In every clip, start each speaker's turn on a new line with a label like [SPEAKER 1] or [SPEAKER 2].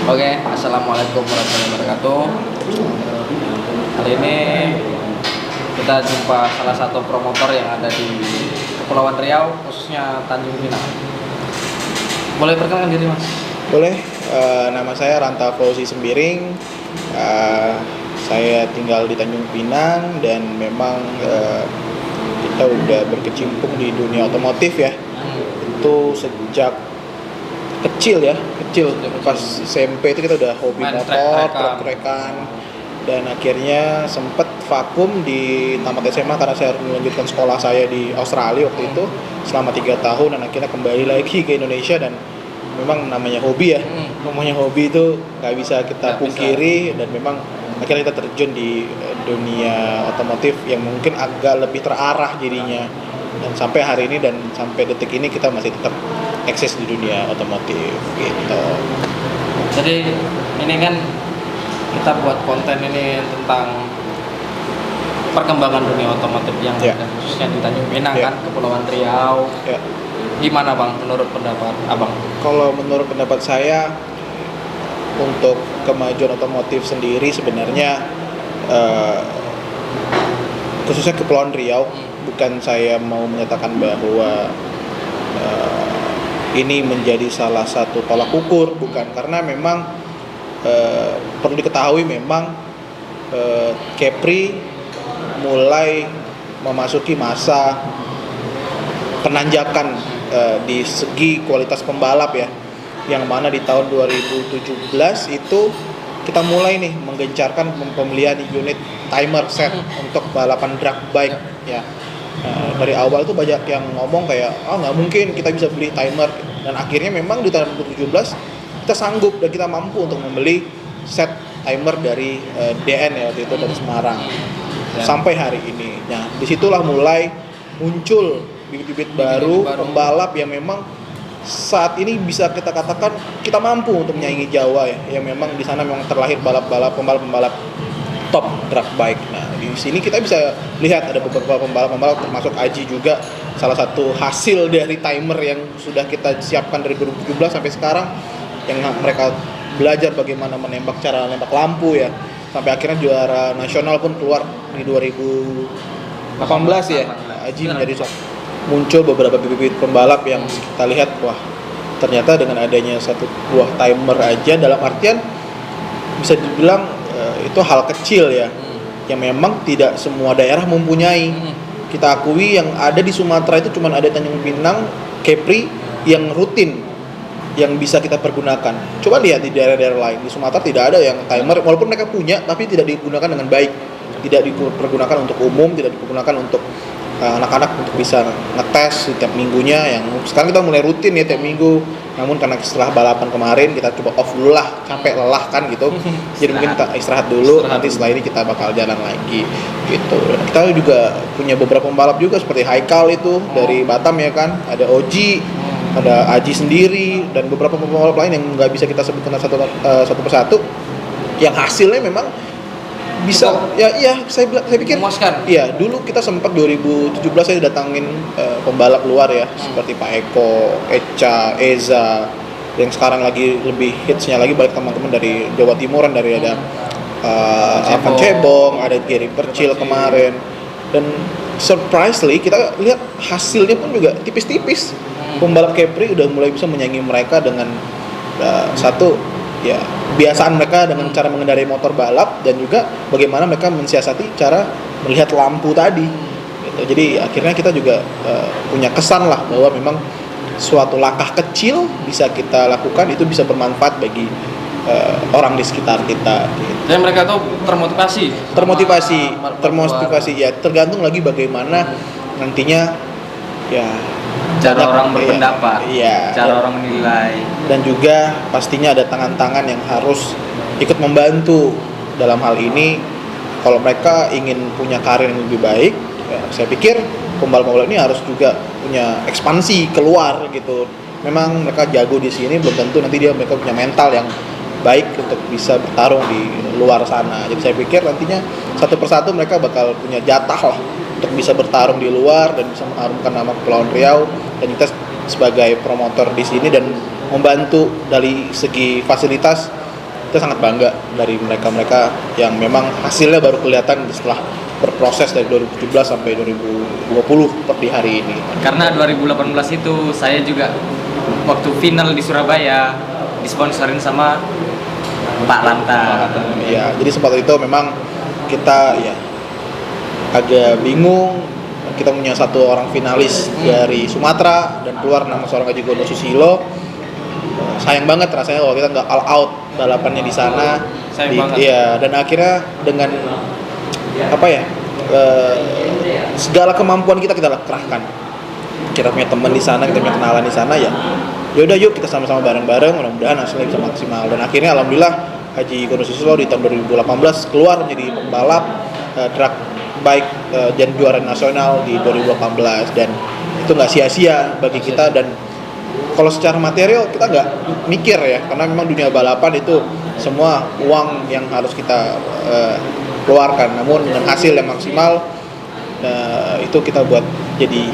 [SPEAKER 1] Oke, assalamualaikum warahmatullahi wabarakatuh. Kali ini kita jumpa salah satu promotor yang ada di Kepulauan Riau, khususnya Tanjung Pinang. Boleh perkenalkan diri, Mas?
[SPEAKER 2] Boleh, nama saya Ranta Fauzi Sembiring. Saya tinggal di Tanjung Pinang dan memang kita udah berkecimpung di dunia otomotif ya. Itu sejak kecil pas SMP itu kita udah hobi
[SPEAKER 1] Main
[SPEAKER 2] motor,
[SPEAKER 1] trek-trekan.
[SPEAKER 2] trek-trekan, dan akhirnya sempet vakum di tamat SMA karena saya harus melanjutkan sekolah saya di Australia waktu itu selama 3 tahun, dan akhirnya kembali lagi ke Indonesia. Dan memang namanya hobi ya, namanya hobi itu nggak bisa kita pungkiri, dan memang akhirnya kita terjun di dunia otomotif yang mungkin agak lebih terarah jadinya, dan sampai hari ini dan sampai detik ini kita masih tetap eksis di dunia otomotif gitu.
[SPEAKER 1] Jadi ini kan kita buat konten ini tentang perkembangan dunia otomotif yang
[SPEAKER 2] Ya.
[SPEAKER 1] ada khususnya di Tanjung Pinang
[SPEAKER 2] Ya.
[SPEAKER 1] kan, Kepulauan Riau.
[SPEAKER 2] Ya.
[SPEAKER 1] Gimana Bang menurut pendapat Abang?
[SPEAKER 2] Kalau menurut pendapat saya, untuk kemajuan otomotif sendiri sebenarnya khususnya Kepulauan Riau, bukan saya mau menyatakan bahwa ini menjadi salah satu tolak ukur, bukan, karena memang perlu diketahui memang Capri mulai memasuki masa penanjakan di segi kualitas pembalap ya, yang mana di tahun 2017 itu kita mulai nih menggencarkan pembelian unit timer set untuk balapan drag bike ya. Dari awal tuh banyak yang ngomong kayak nggak mungkin kita bisa beli timer, dan akhirnya memang di tahun 2017 kita sanggup dan kita mampu untuk membeli set timer dari DN ya, waktu itu dari Semarang sampai hari ini. Nah, disitulah mulai muncul bibit-bibit baru pembalap yang memang saat ini bisa kita katakan kita mampu untuk menyaingi Jawa ya, yang memang di sana memang terlahir pembalap-pembalap top drag bike. Nah, di sini kita bisa lihat ada beberapa pembalap termasuk Aji juga, salah satu hasil dari timer yang sudah kita siapkan dari 2017 sampai sekarang, yang mereka belajar bagaimana cara menembak lampu ya, sampai akhirnya juara nasional pun keluar di 2018 ya. Nah, Aji menjadi muncul beberapa bibit pembalap yang kita lihat, wah ternyata dengan adanya satu buah timer aja, dalam artian bisa dibilang itu hal kecil ya, yang memang tidak semua daerah mempunyai. Kita akui yang ada di Sumatera itu cuma ada Tanjung Pinang, Capri yang rutin yang bisa kita pergunakan. Coba lihat di daerah-daerah lain, di Sumatera tidak ada yang timer, walaupun mereka punya tapi tidak digunakan dengan baik, tidak dipergunakan untuk umum, tidak digunakan untuk anak-anak untuk bisa ngetes setiap minggunya. Yang sekarang kita mulai rutin ya tiap minggu, namun karena setelah balapan kemarin kita coba off dulu lah, capek lelah kan gitu, jadi mungkin kita istirahat dulu, nanti setelah ini kita bakal jalan lagi gitu. Dan kita juga punya beberapa pembalap juga seperti Haikal itu dari Batam ya kan, ada Oji, ada Aji sendiri, dan beberapa pembalap lain yang nggak bisa kita sebutkan satu persatu, yang hasilnya memang bisa saya pikir
[SPEAKER 1] memuaskan.
[SPEAKER 2] Iya, dulu kita sempat 2017 saya datangin pembalap luar ya, seperti Pak Eko, Echa, Eza, yang sekarang lagi lebih hitsnya lagi banyak teman-teman dari Jawa Timuran, dari ada Avan Cebong, ada Gary Percil kemarin, dan surprisingly kita lihat hasilnya pun juga tipis-tipis. Pembalap Capri udah mulai bisa menyaingi mereka dengan satu ya kebiasaan mereka dengan cara mengendarai motor balap, dan juga bagaimana mereka mensiasati cara melihat lampu tadi gitu. Jadi akhirnya kita juga punya kesan lah bahwa memang suatu langkah kecil bisa kita lakukan itu bisa bermanfaat bagi orang di sekitar kita gitu.
[SPEAKER 1] Dan mereka tuh
[SPEAKER 2] termotivasi ya, tergantung lagi bagaimana nantinya ya
[SPEAKER 1] cara orang berpendapat, cara orang menilai,
[SPEAKER 2] dan juga pastinya ada tangan-tangan yang harus ikut membantu dalam hal ini. Kalau mereka ingin punya karir yang lebih baik, ya, saya pikir pembalap-pembalap ini harus juga punya ekspansi keluar gitu. Memang mereka jago di sini, belum tentu nanti mereka punya mental yang baik untuk bisa bertarung di luar sana. Jadi saya pikir nantinya satu persatu mereka bakal punya jatah lah untuk bisa bertarung di luar dan bisa mengharumkan nama Kepulauan Riau, dan kita sebagai promotor di sini dan membantu dari segi fasilitas kita sangat bangga dari mereka-mereka yang memang hasilnya baru kelihatan setelah berproses dari 2017 sampai 2020 seperti hari ini.
[SPEAKER 3] Karena 2018 itu saya juga waktu final di Surabaya disponsorin sama Pak Lanta.
[SPEAKER 2] Ya, jadi sempat itu memang kita ya agak bingung. Kita punya satu orang finalis dari Sumatera dan keluar nama seorang Aji Gono Susilo. Sayang banget rasanya kalau kita nggak all out balapannya di sana.
[SPEAKER 1] Sayang banget.
[SPEAKER 2] Iya, dan akhirnya dengan apa ya, segala kemampuan kita kerahkan. Kita punya teman di sana, kita punya kenalan di sana ya. Yaudah yuk kita sama-sama bareng-bareng, mudah-mudahan hasilnya bisa maksimal. Dan akhirnya alhamdulillah Aji Gono Susilo di tahun 2018 keluar menjadi pembalap drag bike dan juara nasional di 2018, dan itu nggak sia-sia bagi kita. Dan kalau secara material kita nggak mikir ya, karena memang dunia balapan itu semua uang yang harus kita keluarkan, namun dengan hasil yang maksimal itu kita buat jadi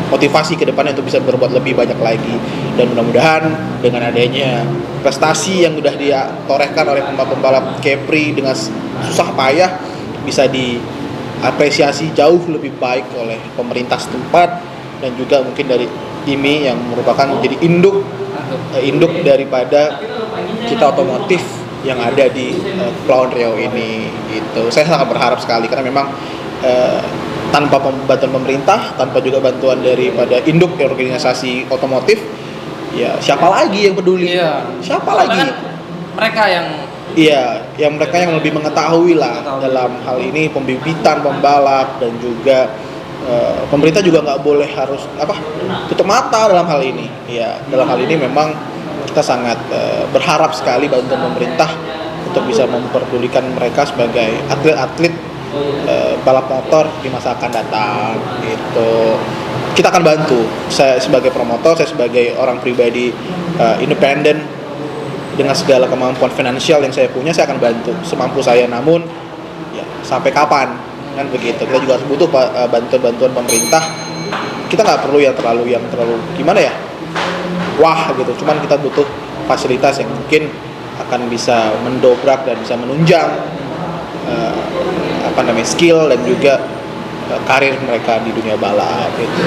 [SPEAKER 2] motivasi ke depannya untuk bisa berbuat lebih banyak lagi. Dan mudah-mudahan dengan adanya prestasi yang sudah ditorehkan oleh pembalap Kepri dengan susah payah bisa diapresiasi jauh lebih baik oleh pemerintah setempat, dan juga mungkin dari IMI yang merupakan menjadi induk daripada kita otomotif yang ada di Kepulauan Riau ini gitu. Saya sangat berharap sekali karena memang tanpa bantuan pemerintah, tanpa juga bantuan daripada induk organisasi otomotif, ya siapa lagi yang peduli?
[SPEAKER 1] Iya.
[SPEAKER 2] Siapa lagi?
[SPEAKER 1] Kan mereka yang
[SPEAKER 2] yang mereka yang lebih mengetahui lah dalam hal ini pembibitan pembalap, dan juga pemerintah juga nggak boleh harus tutup mata dalam hal ini. Ya, dalam hal ini memang kita sangat berharap sekali bantuan pemerintah untuk bisa memperdulikan mereka sebagai atlet-atlet balap motor di masa akan datang gitu. Kita akan bantu. Saya sebagai promotor, saya sebagai orang pribadi independen dengan segala kemampuan finansial yang saya punya, saya akan bantu semampu saya. Namun ya sampai kapan kan begitu. Kita juga butuh bantuan pemerintah. Kita nggak perlu yang terlalu gimana ya, wah gitu. Cuman kita butuh fasilitas yang mungkin akan bisa mendobrak dan bisa menunjang skill dan juga karir mereka di dunia balap gitu.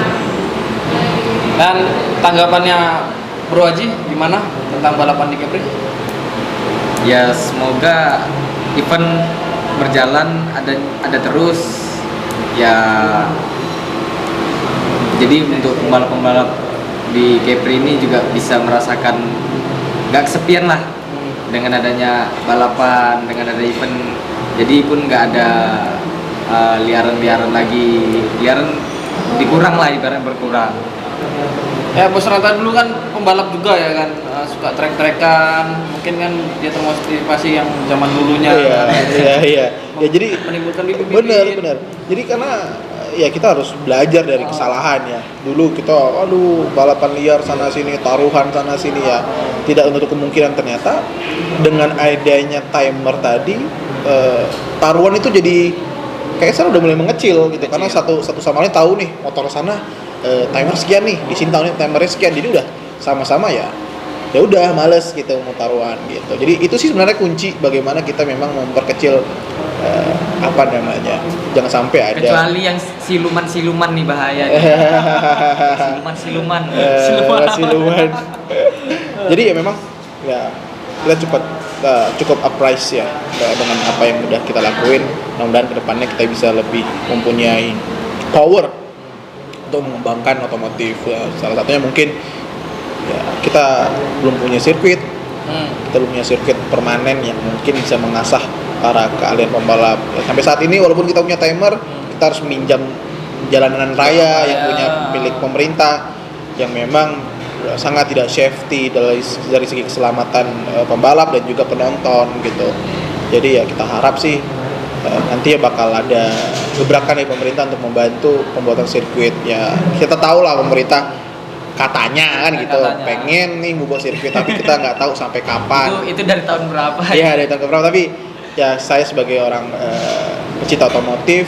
[SPEAKER 1] Dan tanggapannya Bro Haji gimana tentang balapan di Kepri?
[SPEAKER 3] Ya semoga event berjalan ada terus ya. Jadi untuk pembalap-pembalap di Kepri ini juga bisa merasakan nggak kesepian lah dengan adanya balapan, dengan ada event. Jadi pun nggak ada liaran-liaran lagi, liaran dikurang lah, ibaratnya berkurang.
[SPEAKER 1] Ya Bos Ranta dulu kan pembalap juga ya kan, suka trek-trekan, mungkin kan dia termotivasi yang zaman dulunya.
[SPEAKER 2] Iya. Ya jadi
[SPEAKER 1] menimbulkan bibit-bibit.
[SPEAKER 2] benar. Jadi karena ya kita harus belajar dari kesalahan ya. Dulu kita balapan liar sana sini, taruhan sana sini ya. Tidak untuk kemungkinan ternyata dengan adanya timer tadi taruhan itu jadi kayak sana udah mulai mengecil gitu, karena satu sama lain tahu nih motor sana timer sekian nih, di sini tahu nih timernya sekian, jadi udah sama-sama ya udah males gitu mau taruhan gitu. Jadi itu sih sebenarnya kunci bagaimana kita memang memperkecil jangan sampai ada,
[SPEAKER 3] Kecuali yang siluman nih bahaya nih. siluman
[SPEAKER 2] Jadi ya memang ya kita cukup appraise ya dengan apa yang udah kita lakuin. Mudah-mudahan kedepannya kita bisa lebih mempunyai power untuk mengembangkan otomotif ya. Salah satunya mungkin ya kita belum punya sirkuit, kita belum punya sirkuit permanen yang mungkin bisa mengasah para keahlian pembalap ya. Sampai saat ini walaupun kita punya timer, kita harus meminjam jalanan raya yang punya milik pemerintah yang memang sangat tidak safety dari segi keselamatan pembalap dan juga penonton gitu. Jadi ya kita harap sih nanti bakal ada gebrakan dari pemerintah untuk membantu pembuatan sirkuit ya. Kita tahu lah pemerintah katanya kan gitu pengen nih membuat sirkuit, tapi kita nggak tahu sampai kapan.
[SPEAKER 3] Itu dari tahun berapa?
[SPEAKER 2] Iya dari tahun berapa, tapi ya saya sebagai orang pecinta otomotif,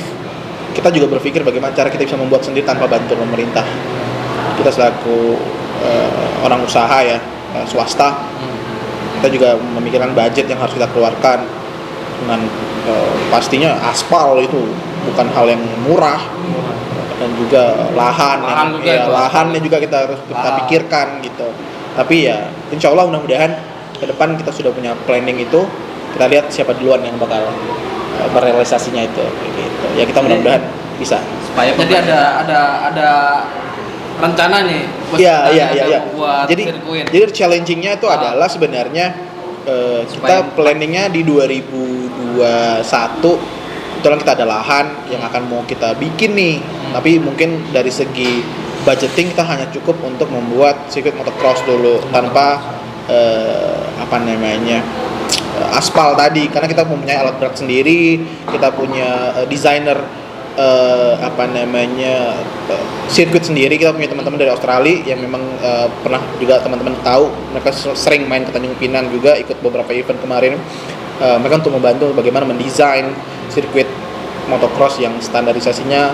[SPEAKER 2] kita juga berpikir bagaimana cara kita bisa membuat sendiri tanpa bantuan pemerintah. Kita selaku orang usaha ya, swasta, Kita juga memikirkan budget yang harus kita keluarkan dengan pastinya aspal itu bukan hal yang murah, dan juga lahannya juga kita harus kita pikirkan gitu. Tapi ya insya Allah mudah-mudahan ke depan kita sudah punya planning itu, kita lihat siapa duluan yang bakal merealisasinya itu gitu. Ya kita mudah-mudahan bisa.
[SPEAKER 3] Supaya
[SPEAKER 1] Jadi ada rencana nih.
[SPEAKER 2] Iya.
[SPEAKER 1] Buat
[SPEAKER 2] Jadi
[SPEAKER 1] sirkuit.
[SPEAKER 2] challengingnya itu adalah sebenarnya kita planningnya di 2021 kebetulan kita ada lahan yang akan mau kita bikin nih, tapi mungkin dari segi budgeting kita hanya cukup untuk membuat sirkuit motocross dulu tanpa aspal tadi, karena kita mempunyai alat berat sendiri, kita punya desainer sirkuit sendiri. Kita punya teman-teman dari Australia yang memang pernah juga teman-teman tahu, mereka sering main ke Tanjung Pinang juga, ikut beberapa event kemarin. Mereka untuk membantu bagaimana mendesain sirkuit motocross yang standarisasinya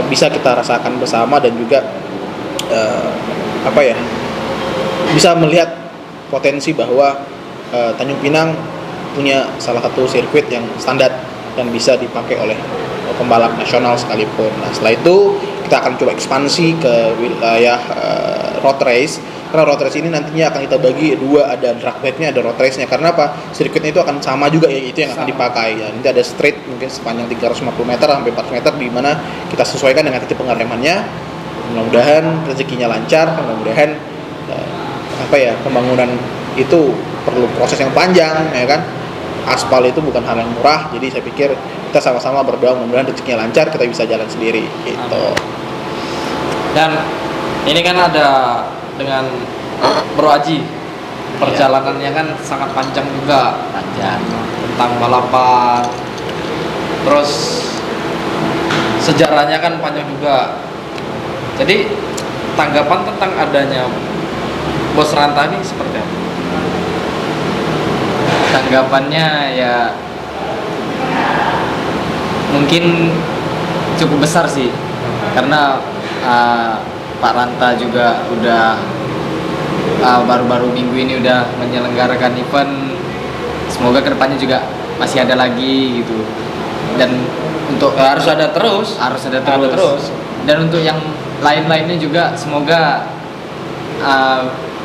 [SPEAKER 2] bisa kita rasakan bersama, dan juga bisa melihat potensi bahwa Tanjung Pinang punya salah satu sirkuit yang standar dan bisa dipakai oleh pembalap nasional sekalipun. Nah, setelah itu kita akan coba ekspansi ke wilayah road race. Karena road race ini nantinya akan kita bagi dua, ada drag race-nya, ada road race-nya. Karena apa? Sirkuitnya itu akan sama juga, ya, itu yang akan dipakai. Ya, nanti ada straight mungkin sepanjang 350 meter sampai 400 meter, di mana kita sesuaikan dengan titik pengeremannya. Mudah-mudahan rezekinya lancar, mudah-mudahan pembangunan itu perlu proses yang panjang, ya kan? Aspal itu bukan hal yang murah, jadi saya pikir kita sama-sama berdoa mudah-mudahan rezekinya lancar, kita bisa jalan sendiri gitu.
[SPEAKER 1] Dan ini kan ada dengan Bro Aji, perjalanannya kan sangat panjang juga, tentang balapan, terus sejarahnya kan panjang juga. Jadi tanggapan tentang adanya Bos Ranta ini seperti apa?
[SPEAKER 3] Tanggapannya ya mungkin cukup besar sih, karena Pak Ranta juga udah baru-baru minggu ini udah menyelenggarakan event. Semoga kedepannya juga masih ada lagi gitu, dan untuk
[SPEAKER 1] Harus ada terus.
[SPEAKER 3] Dan untuk yang lain-lainnya juga semoga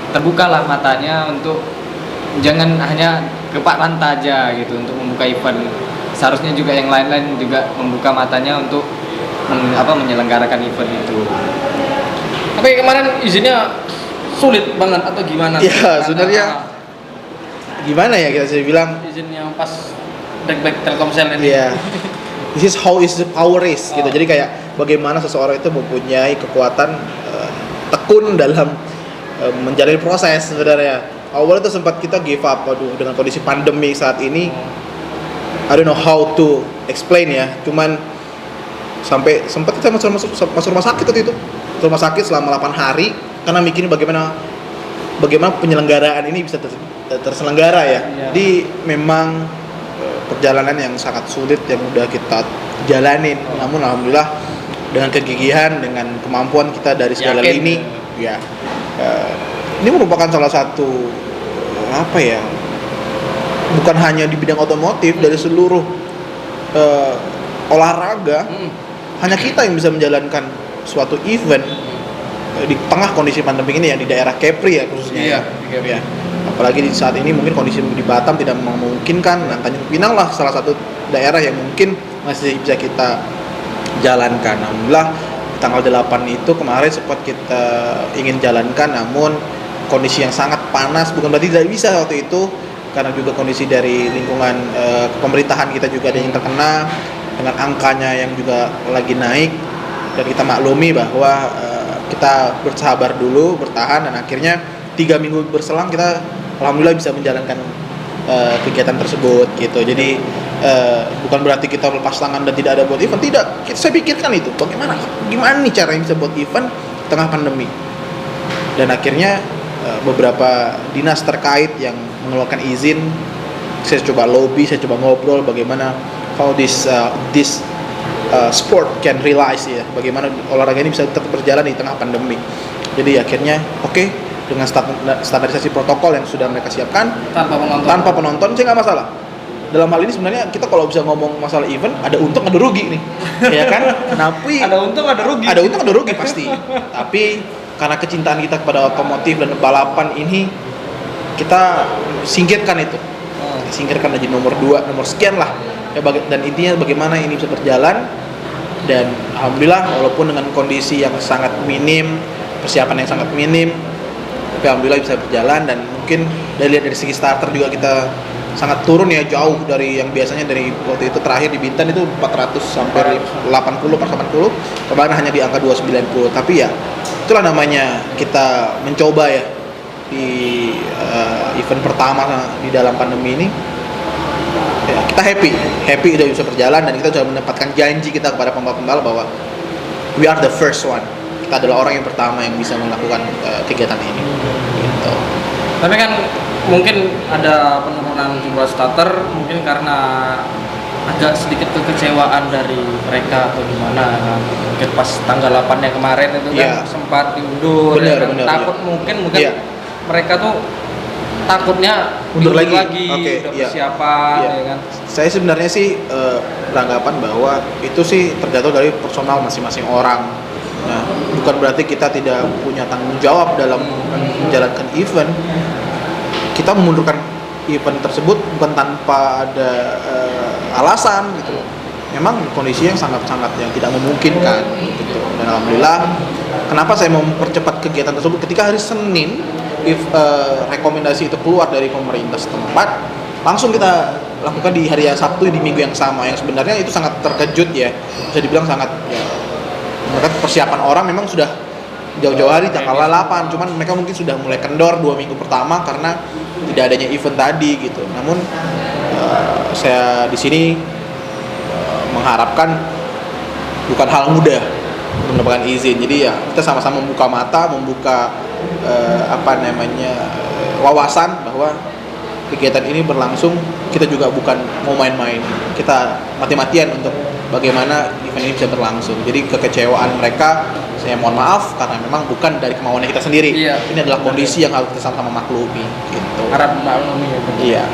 [SPEAKER 3] terbukalah matanya untuk jangan hanya ke Pak Ranta aja gitu untuk membuka event. Seharusnya juga yang lain-lain juga membuka matanya untuk menyelenggarakan event itu.
[SPEAKER 1] Tapi kemarin izinnya sulit banget atau gimana?
[SPEAKER 2] Ya sebenarnya gimana ya, kita bisa bilang
[SPEAKER 1] izinnya pas back Telkomsel ini.
[SPEAKER 2] Iya. This is how is the power is gitu. Jadi kayak bagaimana seseorang itu mempunyai kekuatan tekun dalam menjalani proses sebenarnya. Awalnya tuh sempat kita give up, dengan kondisi pandemi saat ini, I don't know how to explain ya. Cuman sampai sempat kita masuk rumah sakit waktu itu. Rumah sakit selama 8 hari karena mikirin bagaimana penyelenggaraan ini bisa terselenggara ya. Jadi memang perjalanan yang sangat sulit yang udah kita jalanin. Namun alhamdulillah dengan kegigihan, dengan kemampuan kita dari segala lini, ya ini merupakan salah satu bukan hanya di bidang otomotif, dari seluruh olahraga, hanya kita yang bisa menjalankan suatu event di tengah kondisi pandemi ini, ya, di daerah Kepri ya khususnya. Ya. Apalagi di saat ini mungkin kondisi di Batam tidak memungkinkan. Nah, Tanjung Pinang lah salah satu daerah yang mungkin masih bisa kita jalankan. Alhamdulillah tanggal 8 itu kemarin sempat kita ingin jalankan, namun kondisi yang sangat panas, bukan berarti tidak bisa waktu itu, karena juga kondisi dari lingkungan pemerintahan kita juga ada yang terkena dengan angkanya yang juga lagi naik, dan kita maklumi bahwa kita bersabar dulu, bertahan, dan akhirnya 3 minggu berselang kita alhamdulillah bisa menjalankan kegiatan tersebut gitu. Jadi bukan berarti kita lepas tangan dan tidak ada buat event, tidak. Saya pikirkan itu gimana nih caranya bisa buat event tengah pandemi, dan akhirnya beberapa dinas terkait yang mengeluarkan izin, saya coba lobby, saya coba ngobrol bagaimana how this sport can realize, ya, bagaimana olahraga ini bisa tetap berjalan di tengah pandemi. Jadi akhirnya oke, dengan standarisasi protokol yang sudah mereka siapkan
[SPEAKER 1] tanpa penonton.
[SPEAKER 2] Sih nggak masalah. Dalam hal ini sebenarnya kita kalau bisa ngomong masalah event, ada untung ada rugi nih, ya kan? Tapi
[SPEAKER 1] Ada untung ada rugi.
[SPEAKER 2] ada untung ada rugi pasti. Tapi karena kecintaan kita kepada otomotif dan balapan ini, kita singkirkan itu. Singkirkan aja nomor 2, nomor sekian lah. Ya, dan intinya bagaimana ini bisa berjalan. Dan alhamdulillah walaupun dengan kondisi yang sangat minim, persiapan yang sangat minim, tapi alhamdulillah bisa berjalan. Dan mungkin dari segi starter juga kita sangat turun ya, jauh dari yang biasanya. Dari waktu itu terakhir di Bintan itu 400 sampai 80 per 80, kemarin hanya di angka 290. Tapi ya itulah namanya kita mencoba ya di event pertama di dalam pandemi ini. Ya, kita happy udah bisa berjalan, dan kita sudah mendapatkan janji kita kepada pembalap-pembalap bahwa we are the first one. Kita adalah orang yang pertama yang bisa melakukan kegiatan ini. Gitu.
[SPEAKER 1] Tapi kan mungkin ada penurunan jumlah starter mungkin karena agak sedikit kekecewaan dari mereka atau gimana kan. Mungkin pas tanggal 8 yang kemarin itu kan sempat diundur.
[SPEAKER 2] Bener,
[SPEAKER 1] takut
[SPEAKER 2] iya.
[SPEAKER 1] mungkin
[SPEAKER 2] Iya.
[SPEAKER 1] mereka tuh takutnya
[SPEAKER 2] Mundur
[SPEAKER 1] diundur
[SPEAKER 2] lagi. Oke,
[SPEAKER 1] udah
[SPEAKER 2] iya.
[SPEAKER 1] persiapan
[SPEAKER 2] Iya.
[SPEAKER 1] ya kan.
[SPEAKER 2] Saya sebenarnya sih beranggapan bahwa itu sih tergantung dari personal masing-masing orang. Nah, bukan berarti kita tidak punya tanggung jawab dalam menjalankan event. Kita memundurkan event tersebut bukan tanpa ada alasan gitu. Memang kondisi yang sangat-sangat yang tidak memungkinkan gitu. Dan alhamdulillah, kenapa saya mempercepat kegiatan tersebut ketika hari Senin rekomendasi itu keluar dari pemerintah setempat, langsung kita lakukan di hari yang Sabtu di minggu yang sama, yang sebenarnya itu sangat terkejut ya, bisa dibilang sangat ya, mereka persiapan orang memang sudah jauh-jauh hari tanggal 8, cuman mereka mungkin sudah mulai kendor 2 minggu pertama karena tidak adanya event tadi gitu. Namun saya di sini mengharapkan bukan hal mudah mendapatkan izin. Jadi ya kita sama-sama membuka mata, membuka wawasan bahwa kegiatan ini berlangsung. Kita juga bukan mau main-main, kita mati-matian untuk bagaimana event ini bisa berlangsung. Jadi kekecewaan mereka saya mohon maaf, karena memang bukan dari kemauan kita sendiri.
[SPEAKER 1] Iya.
[SPEAKER 2] Ini adalah kondisi yang harus kita sama-sama maklumi gitu.
[SPEAKER 1] Harap maklumi ya.
[SPEAKER 2] Iya.